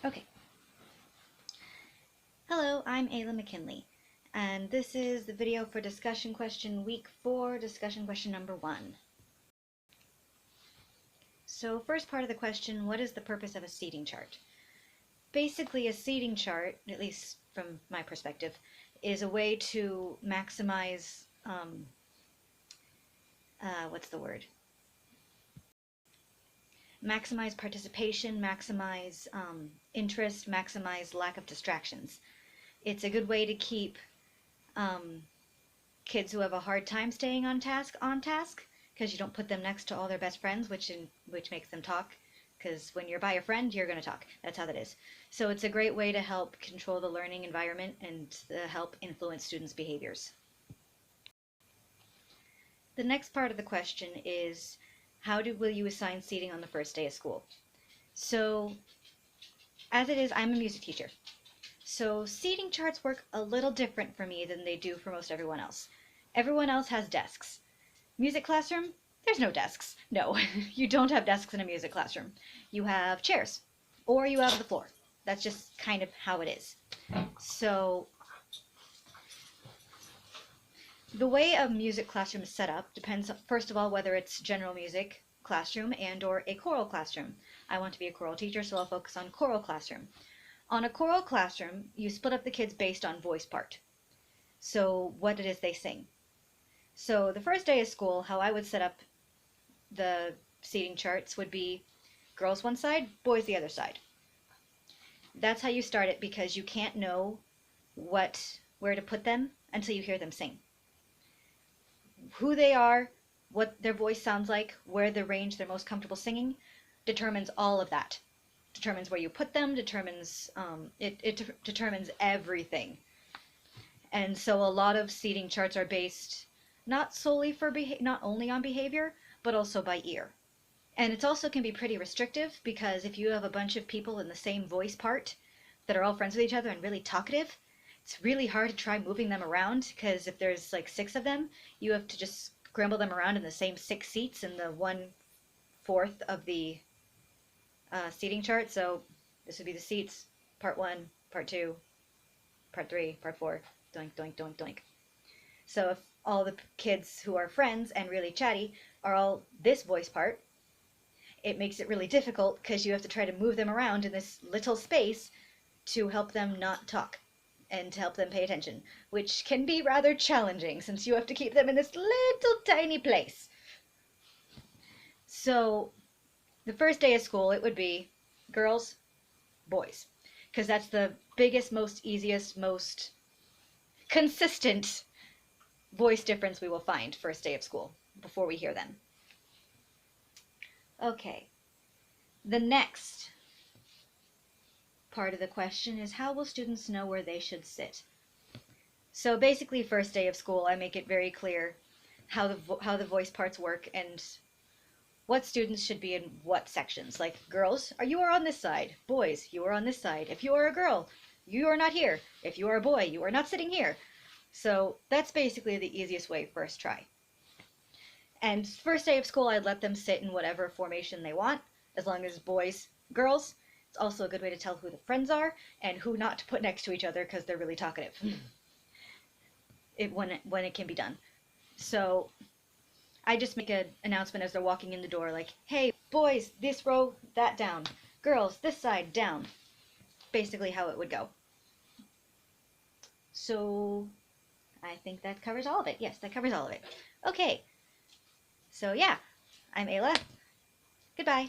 Okay. Hello, I'm Ayla McKinley, and this is the video for discussion question week 4, discussion question number 1. So first part of the question, what is the purpose of a seating chart? Basically, a seating chart, at least from my perspective, is a way to maximize, what's the word? Maximize participation, maximize interest, maximize lack of distractions. It's a good way to keep kids who have a hard time staying on task because you don't put them next to all their best friends, which makes them talk. Because when you're by a friend, you're going to talk. That's how that is. So it's a great way to help control the learning environment and to help influence students' behaviors. The next part of the question is, will you assign seating on the first day of school? So as it is, I'm a music teacher. So seating charts work a little different for me than they do for most everyone else. Everyone else has desks. Music classroom, there's no desks. No, you don't have desks in a music classroom. You have chairs, or you have the floor. That's just kind of how it is. So the way a music classroom is set up depends, first of all, whether it's general music classroom and or a choral classroom. I want to be a choral teacher, so I'll focus on choral classroom. On a choral classroom, you split up the kids based on voice part. So what it is they sing. So the first day of school, how I would set up the seating charts would be girls one side, boys the other side. That's how you start it because you can't know where to put them until you hear them sing. Who they are, what their voice sounds like, where the range they're most comfortable singing, determines all of that. Determines where you put them, determines it determines everything. And so a lot of seating charts are based not only on behavior, but also by ear. And it also can be pretty restrictive because if you have a bunch of people in the same voice part that are all friends with each other and really talkative, it's really hard to try moving them around because if there's like 6 of them, you have to just scramble them around in the same 6 seats in the 1/4 of the seating chart. So this would be the seats, part 1, part 2, part 3, part 4, doink, doink, doink, doink. So if all the kids who are friends and really chatty are all this voice part, it makes it really difficult because you have to try to move them around in this little space to help them not talk and to help them pay attention, which can be rather challenging since you have to keep them in this little tiny place. So the first day of school, it would be girls, boys, because that's the biggest, most easiest, most consistent voice difference we will find first day of school before we hear them. Okay, the next part of the question is how will students know where they should sit? So basically first day of school I make it very clear how the voice parts work and what students should be in what sections. Like girls, you are on this side. Boys, you are on this side. If you are a girl, you are not here. If you are a boy, you are not sitting here. So that's basically the easiest way first try. And first day of school, I'd let them sit in whatever formation they want, as long as boys, girls. It's also a good way to tell who the friends are and who not to put next to each other because they're really talkative. When it can be done. So I just make an announcement as they're walking in the door, like, hey, boys, this row, that down. Girls, this side, down. Basically how it would go. So I think that covers all of it. Yes, that covers all of it. Okay. So yeah, I'm Ayla. Goodbye.